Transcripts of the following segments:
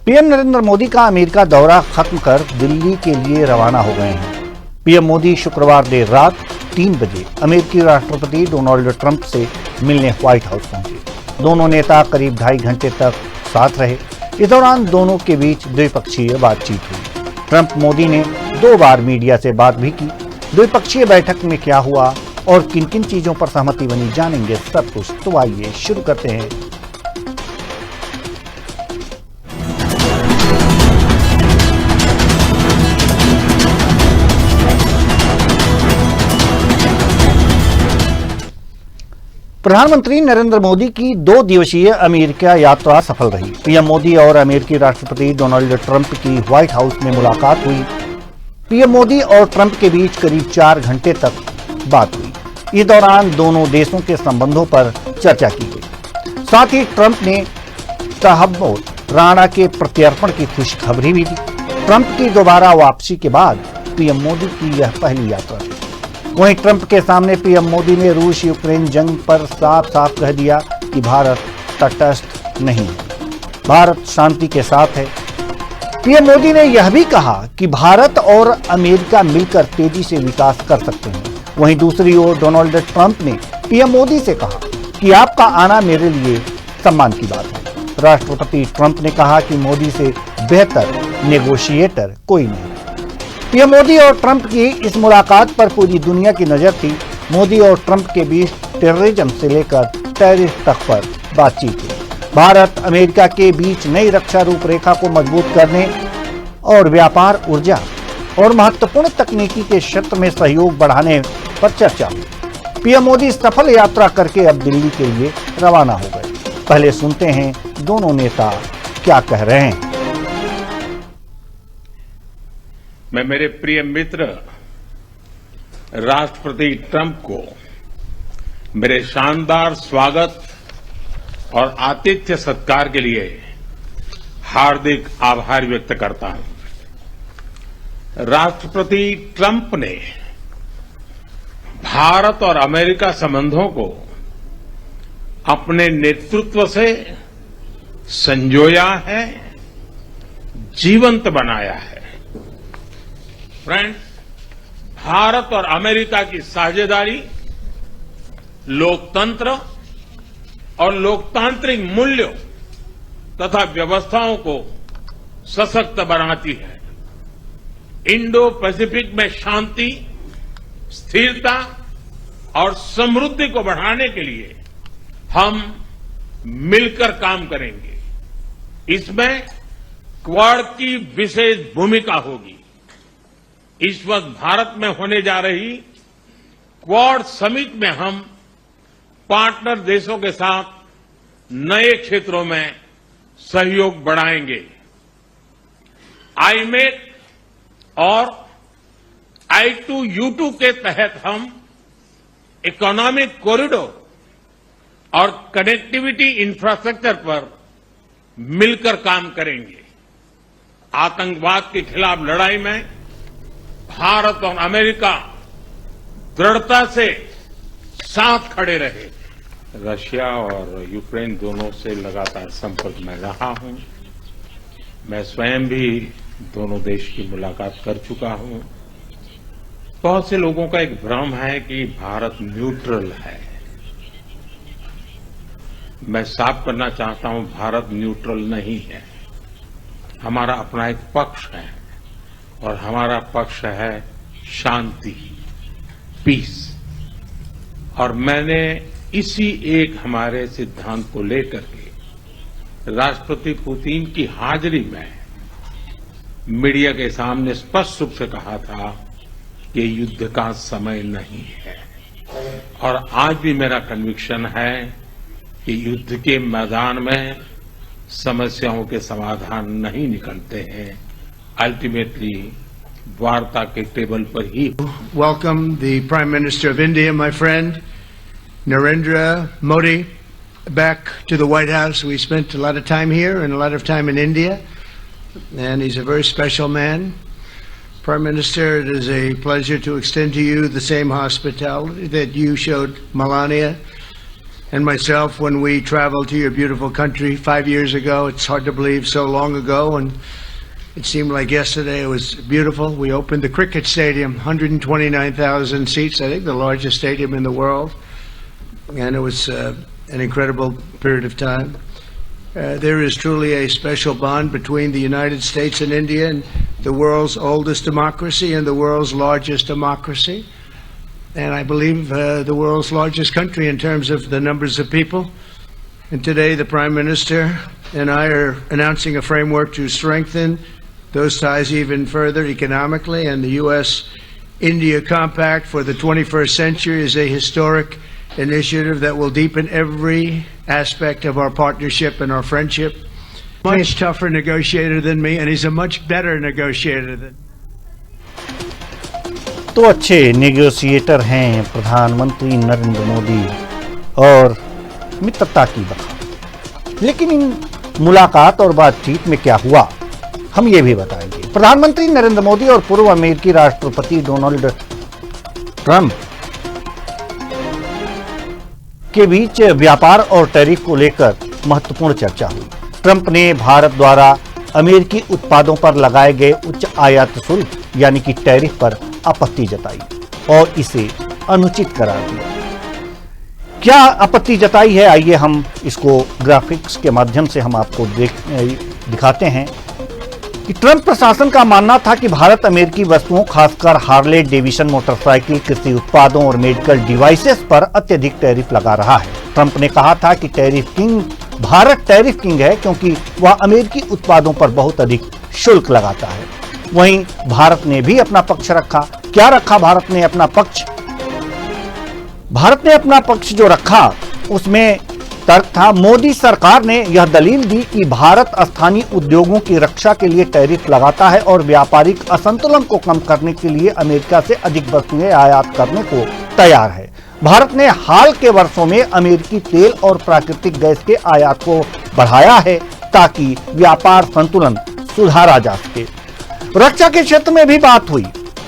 PM Narendra Modi का America दौरा खत्म कर दिल्ली के लिए रवाना हो गए हैं। पीएम मोदी शुक्रवार देर रात 3 बजे अमेरिकी राष्ट्रपति डोनाल्ड ट्रंप से मिलने व्हाइट हाउस पहुंचे। दोनों नेता करीब 2.5 घंटे तक साथ रहे। इस दौरान दोनों के बीच द्विपक्षीय बातचीत हुई। ट्रंप मोदी ने 2 बार मीडिया से बात भी की। द्विपक्षीय बैठक में क्या हुआ और किन किन चीजों पर सहमति बनी, जानेंगे सब कुछ। तो आइए शुरू करते हैं। प्रधानमंत्री नरेंद्र मोदी की 2 दिवसीय अमेरिका यात्रा सफल रही। पीएम मोदी और अमेरिकी राष्ट्रपति डोनाल्ड ट्रंप की व्हाइट हाउस में मुलाकात हुई। पीएम मोदी और ट्रंप के बीच करीब 4 घंटे तक बात हुई। इस दौरान दोनों देशों के संबंधों पर चर्चा की गई। साथ ही ट्रंप ने तहब्बुत राणा के प्रत्यर्पण की खुशखबरी भी दी। ट्रंप की दोबारा वापसी के बाद पीएम मोदी की यह पहली यात्रा थी। वहीं ट्रंप के सामने पीएम मोदी ने रूस यूक्रेन जंग पर साफ साफ कह दिया कि भारत तटस्थ नहीं है, भारत शांति के साथ है। पीएम मोदी ने यह भी कहा कि भारत और अमेरिका मिलकर तेजी से विकास कर सकते हैं। वहीं दूसरी ओर डोनाल्ड ट्रंप ने पीएम मोदी से कहा कि आपका आना मेरे लिए सम्मान की बात है। राष्ट्रपति ट्रंप ने कहा कि मोदी से बेहतर नेगोशिएटर कोई नहीं। पीएम मोदी और ट्रंप की इस मुलाकात पर पूरी दुनिया की नजर थी। मोदी और ट्रंप के बीच टेररिज्म से लेकर टैरिफ तक पर बातचीत हुई। भारत अमेरिका के बीच नई रक्षा रूपरेखा को मजबूत करने और व्यापार, ऊर्जा और महत्वपूर्ण तकनीकी के क्षेत्र में सहयोग बढ़ाने पर चर्चा हुई। पीएम मोदी सफल यात्रा करके अब दिल्ली के लिए रवाना हो गए। पहले सुनते हैं दोनों नेता क्या कह रहे हैं। मैं मेरे प्रिय मित्र राष्ट्रपति ट्रंप को मेरे शानदार स्वागत और आतिथ्य सत्कार के लिए हार्दिक आभार व्यक्त करता हूं। राष्ट्रपति ट्रंप ने भारत और अमेरिका संबंधों को अपने नेतृत्व से संजोया है, जीवंत बनाया है। फ्रेंड्स, भारत और अमेरिका की साझेदारी लोकतंत्र और लोकतांत्रिक मूल्यों तथा व्यवस्थाओं को सशक्त बनाती है। इंडो पैसिफिक में शांति, स्थिरता और समृद्धि को बढ़ाने के लिए हम मिलकर काम करेंगे। इसमें क्वाड की विशेष भूमिका होगी। इस वक्त भारत में होने जा रही क्वाड समिट में हम पार्टनर देशों के साथ नए क्षेत्रों में सहयोग बढ़ाएंगे। आईमेक और I2U2 के तहत हम इकोनॉमिक कॉरिडोर और कनेक्टिविटी इंफ्रास्ट्रक्चर पर मिलकर काम करेंगे। आतंकवाद के खिलाफ लड़ाई में भारत और अमेरिका दृढ़ता से साथ खड़े रहे। रशिया और यूक्रेन दोनों से लगातार संपर्क में रहा हूं। मैं स्वयं भी दोनों देश की मुलाकात कर चुका हूं। बहुत से लोगों का एक भ्रम है कि भारत न्यूट्रल है। मैं साफ करना चाहता हूं, भारत न्यूट्रल नहीं है। हमारा अपना एक पक्ष है और हमारा पक्ष है शांति, पीस। और मैंने इसी एक हमारे सिद्धांत को लेकर के राष्ट्रपति पुतिन की हाजिरी में मीडिया के सामने स्पष्ट रूप से कहा था कि युद्ध का समय नहीं है। और आज भी मेरा कन्विक्शन है कि युद्ध के मैदान में समस्याओं के समाधान नहीं निकलते हैं, अल्टीमेटली वार्ता के टेबल पर ही। Welcome the Prime Minister of India, my friend Narendra Modi, back to the White House. We spent a lot of time here and a lot of time in India, and he's a very special man. Prime Minister, it is a pleasure to extend to you the same hospitality that you showed Melania and myself when we traveled to your beautiful country 5 years ago. It's hard to believe so long ago, and it seemed like yesterday. It was beautiful. We opened the cricket stadium, 129,000 seats, I think the largest stadium in the world, and it was an incredible period of time. There is truly a special bond between the United States and India, and the world's oldest democracy and the world's largest democracy. And I believe the world's largest country in terms of the numbers of people. And today the Prime Minister and I are announcing a framework to strengthen those ties even further economically. And the U.S.-India Compact for the 21st century is a historic initiative that will deepen every aspect of our partnership and our friendship. Much tougher negotiator than me, and he's a much better negotiator than me. तो अच्छे negotiator हैं प्रधानमंत्री नरेंद्र मोदी और मित्रता की बखान। लेकिन इन मुलाकात और बातचीत में क्या हुआ, हम ये भी बताएंगे। प्रधानमंत्री नरेंद्र मोदी और पूर्व अमेरिकी राष्ट्रपति डोनाल्ड ट्रंप के बीच व्यापार और टैरिफ को लेकर महत्वपूर्ण चर्चा हुई। ट्रंप ने भारत द्वारा अमेरिकी उत्पादों पर लगाए गए उच्च आयात शुल्क यानी कि टैरिफ पर आपत्ति जताई और इसे अनुचित करार दिया। क्या आपत्ति जताई है, आइए हम इसको ग्राफिक्स के माध्यम से हम आपको दिखाते हैं कि ट्रंप प्रशासन का मानना था कि भारत अमेरिकी वस्तुओं खासकर हार्ले डेविसन मोटरसाइकिल, कृषि उत्पादों और मेडिकल डिवाइसेस पर अत्यधिक टैरिफ लगा रहा है। ट्रंप ने कहा था कि भारत टैरिफ किंग है क्योंकि वह अमेरिकी उत्पादों पर बहुत अधिक शुल्क लगाता है। वहीं भारत ने भी अपना पक्ष रखा। क्या रखा भारत ने अपना पक्ष? भारत ने अपना पक्ष जो रखा उसमें तर्क था, मोदी सरकार ने यह दलील दी कि भारत स्थानीय उद्योगों की रक्षा के लिए टैरिफ लगाता है और व्यापारिक असंतुलन को कम करने के लिए अमेरिका से अधिक वस्तुएं आयात करने को तैयार है। भारत ने हाल के वर्षों में अमेरिकी तेल और प्राकृतिक गैस के आयात को बढ़ाया है ताकि व्यापार संतुलन सुधारा जा सके। रक्षा के क्षेत्र में भी बात हुई।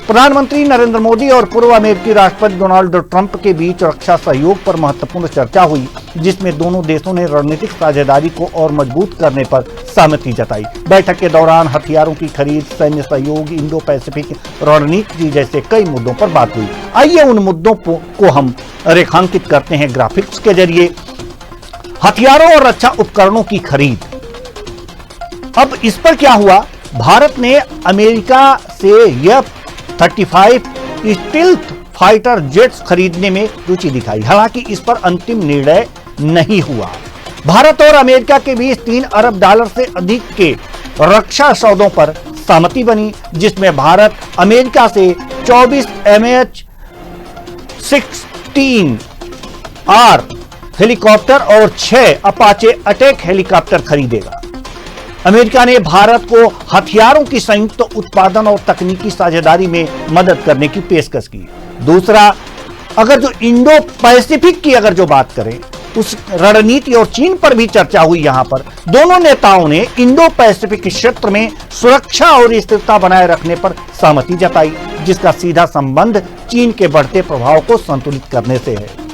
प्रधानमंत्री नरेंद्र मोदी और पूर्व अमेरिकी राष्ट्रपति डोनाल्ड ट्रंप के बीच रक्षा सहयोग पर महत्वपूर्ण चर्चा हुई, जिसमें दोनों देशों ने रणनीतिक साझेदारी को और मजबूत करने पर सहमति जताई। बैठक के दौरान हथियारों की खरीद, सैन्य सहयोग, इंडो पैसिफिक रणनीति जैसे कई मुद्दों पर बात हुई। आइए उन मुद्दों को हम रेखांकित करते हैं ग्राफिक्स के जरिए। हथियारों और रक्षा उपकरणों की खरीद। अब इस पर क्या हुआ, भारत ने अमेरिका से F-35 स्टील्थ फाइटर जेट्स खरीदने में रुचि दिखाई। हालांकि इस पर अंतिम निर्णय नहीं हुआ। भारत और अमेरिका के बीच $3 अरब से अधिक के रक्षा सौदों पर सहमति बनी, जिसमें भारत अमेरिका से 24 MH-16R हेलीकॉप्टर और 6 अपाचे अटैक हेलीकॉप्टर खरीदेगा। अमेरिका ने भारत को हथियारों की संयुक्त उत्पादन और तकनीकी साझेदारी में मदद करने की पेशकश की। दूसरा, अगर जो इंडो पैसिफिक की अगर जो बात करें, उस रणनीति और चीन पर भी चर्चा हुई। यहां पर दोनों नेताओं ने इंडो पैसिफिक क्षेत्र में सुरक्षा और स्थिरता बनाए रखने पर सहमति जताई, जिसका सीधा संबंध चीन के बढ़ते प्रभाव को संतुलित करने से है।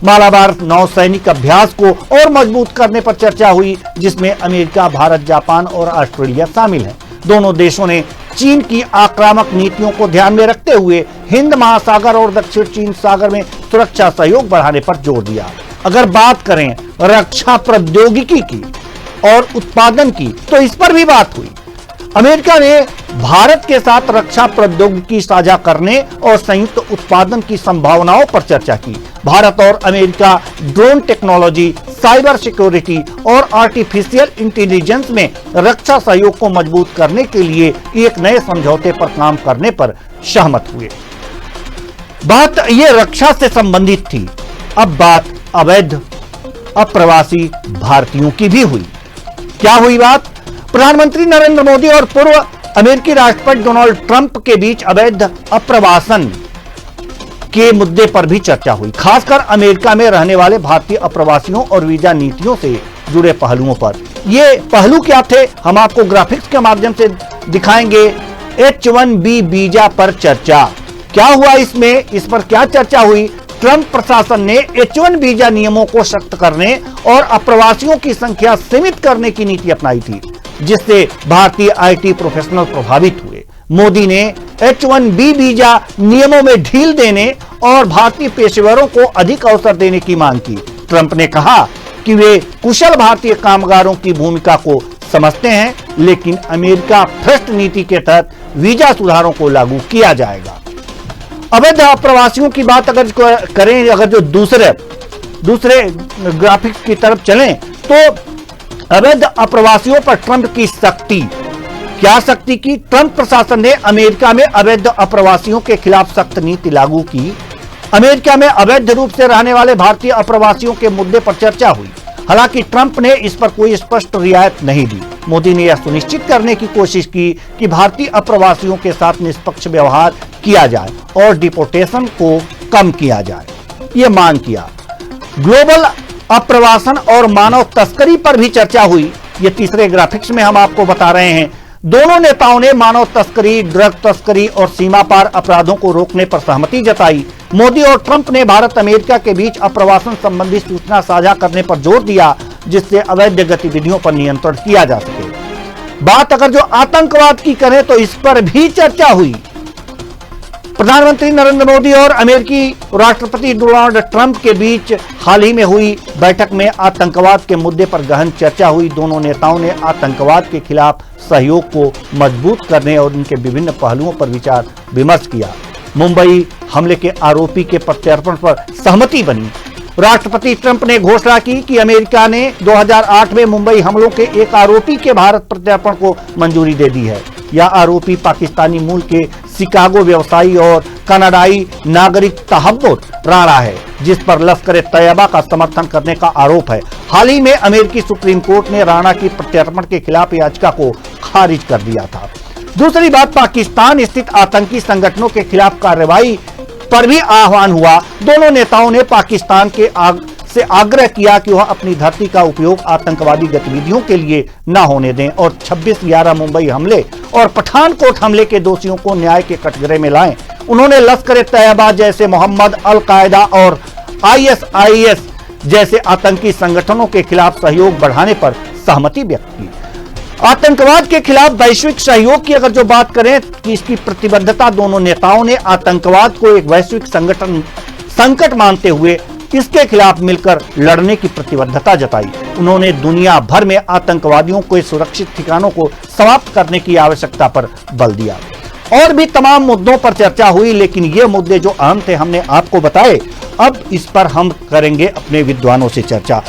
मालाबार नौसैनिक अभ्यास को और मजबूत करने पर चर्चा हुई, जिसमें अमेरिका, भारत, जापान और ऑस्ट्रेलिया शामिल हैं। दोनों देशों ने चीन की आक्रामक नीतियों को ध्यान में रखते हुए हिंद महासागर और दक्षिण चीन सागर में सुरक्षा सहयोग बढ़ाने पर जोर दिया। अगर बात करें रक्षा प्रौद्योगिकी की और उत्पादन की, तो इस पर भी बात हुई। अमेरिका ने भारत के साथ रक्षा प्रौद्योगिकी साझा करने और संयुक्त उत्पादन की संभावनाओं पर चर्चा की। भारत और America drone technology, cyber security और आर्टिफिशियल इंटेलिजेंस में रक्षा सहयोग को मजबूत करने के लिए एक नए समझौते पर काम करने पर सहमत हुए। बात यह रक्षा से संबंधित थी। अब बात अवैध अप्रवासी भारतीयों की भी हुई। क्या हुई बात? प्रधानमंत्री नरेंद्र मोदी और पूर्व अमेरिकी राष्ट्रपति डोनाल्ड ट्रंप के बीच अवैध अप्रवासन के मुद्दे पर भी चर्चा हुई, खासकर अमेरिका में रहने वाले भारतीय अप्रवासियों और वीजा नीतियों से जुड़े पहलुओं पर। ये पहलू क्या थे, हम आपको ग्राफिक्स के माध्यम से दिखाएंगे। H-1B वीजा पर चर्चा क्या हुआ, इसमें इस पर क्या चर्चा हुई, ट्रंप प्रशासन ने H1 वीजा नियमों को सख्त करने और अप्रवासियों की संख्या सीमित करने की नीति अपनाई थी, जिससे भारतीय IT प्रोफेशनल प्रभावित हुए। मोदी ने H1B वीजा नियमों में ढील देने और भारतीय पेशेवरों को अधिक अवसर देने की मांग की। ट्रंप ने कहा कि वे कुशल भारतीय कामगारों की भूमिका को समझते हैं, लेकिन अमेरिका फर्स्ट नीति के तहत वीजा सुधारों को लागू किया जाएगा। अवैध अप्रवासियों की बात अगर करें, अगर जो दूसरे ग्राफिक्स की तरफ चलें, तो अवैध अप्रवासियों पर ट्रंप की सख्ती, क्या सख्ती की? ट्रंप प्रशासन ने अमेरिका में अवैध अप्रवासियों के खिलाफ सख्त नीति लागू की। अमेरिका में अवैध रूप से रहने वाले भारतीय अप्रवासियों के मुद्दे पर चर्चा हुई। हालांकि ट्रंप ने इस पर कोई स्पष्ट रियायत नहीं दी। मोदी ने यह सुनिश्चित करने की कोशिश की कि भारतीय अप्रवासियों के साथ निष्पक्ष व्यवहार किया जाए और डिपोर्टेशन को कम किया जाए, यह मांग किया। ग्लोबल अप्रवासन और मानव तस्करी पर भी चर्चा हुई। ये तीसरे ग्राफिक्स में हम आपको बता रहे हैं। दोनों नेताओं ने मानव तस्करी, ड्रग तस्करी और सीमा पार अपराधों को रोकने पर सहमति जताई। मोदी और ट्रंप ने भारत अमेरिका के बीच अप्रवासन संबंधी सूचना साझा करने पर जोर दिया, जिससे अवैध गतिविधियों पर नियंत्रण किया जा सके। बात अगर जो आतंकवाद की करें तो इस पर भी चर्चा हुई। प्रधानमंत्री नरेंद्र मोदी और अमेरिकी राष्ट्रपति डोनाल्ड ट्रंप के बीच हाल ही में हुई बैठक में आतंकवाद के मुद्दे पर गहन चर्चा हुई। दोनों नेताओं ने आतंकवाद के खिलाफ सहयोग को मजबूत करने और उनके विभिन्न पहलुओं पर विचार विमर्श किया। मुंबई हमले के आरोपी के प्रत्यर्पण पर सहमति बनी। राष्ट्रपति ट्रंप ने घोषणा की कि अमेरिका ने 2008 में मुंबई हमलों के एक आरोपी के भारत प्रत्यर्पण को मंजूरी दे दी है। यह आरोपी पाकिस्तानी मूल के शिकागो व्यवसायी और कनाडाई नागरिक तहव्वुर राणा है, जिस पर लश्कर-ए-तैयबा का समर्थन करने का आरोप है। हाल ही में अमेरिकी सुप्रीम कोर्ट ने राणा की प्रत्यर्पण के खिलाफ याचिका को खारिज कर दिया था। दूसरी बात, पाकिस्तान स्थित आतंकी संगठनों के खिलाफ कार्रवाई पर भी आह्वान हुआ। दोनों नेताओं ने पाकिस्तान से आग्रह किया कि वह अपनी धरती का उपयोग आतंकवादी गतिविधियों के लिए न होने दें और 26/11 मुंबई हमले और पठानकोट हमले के दोषियों को न्याय के कटघरे में लाएं। उन्होंने लश्कर-ए-तैयबा जैसे मोहम्मद, अल-कायदा और ISIS जैसे आतंकी संगठनों के खिलाफ सहयोग बढ़ाने पर सहमति व्यक्त की। आतंकवाद के खिलाफ वैश्विक सहयोग की अगर जो बात करें कि इसकी प्रतिबद्धता, दोनों नेताओं ने आतंकवाद को एक वैश्विक संकट मानते हुए इसके खिलाफ मिलकर लड़ने की प्रतिबद्धता जताई। उन्होंने दुनिया भर में आतंकवादियों को सुरक्षित ठिकानों को समाप्त करने की आवश्यकता पर बल दिया। और भी तमाम मुद्दों पर चर्चा हुई, लेकिन ये मुद्दे जो अहम थे हमने आपको बताए। अब इस पर हम करेंगे अपने विद्वानों से चर्चा।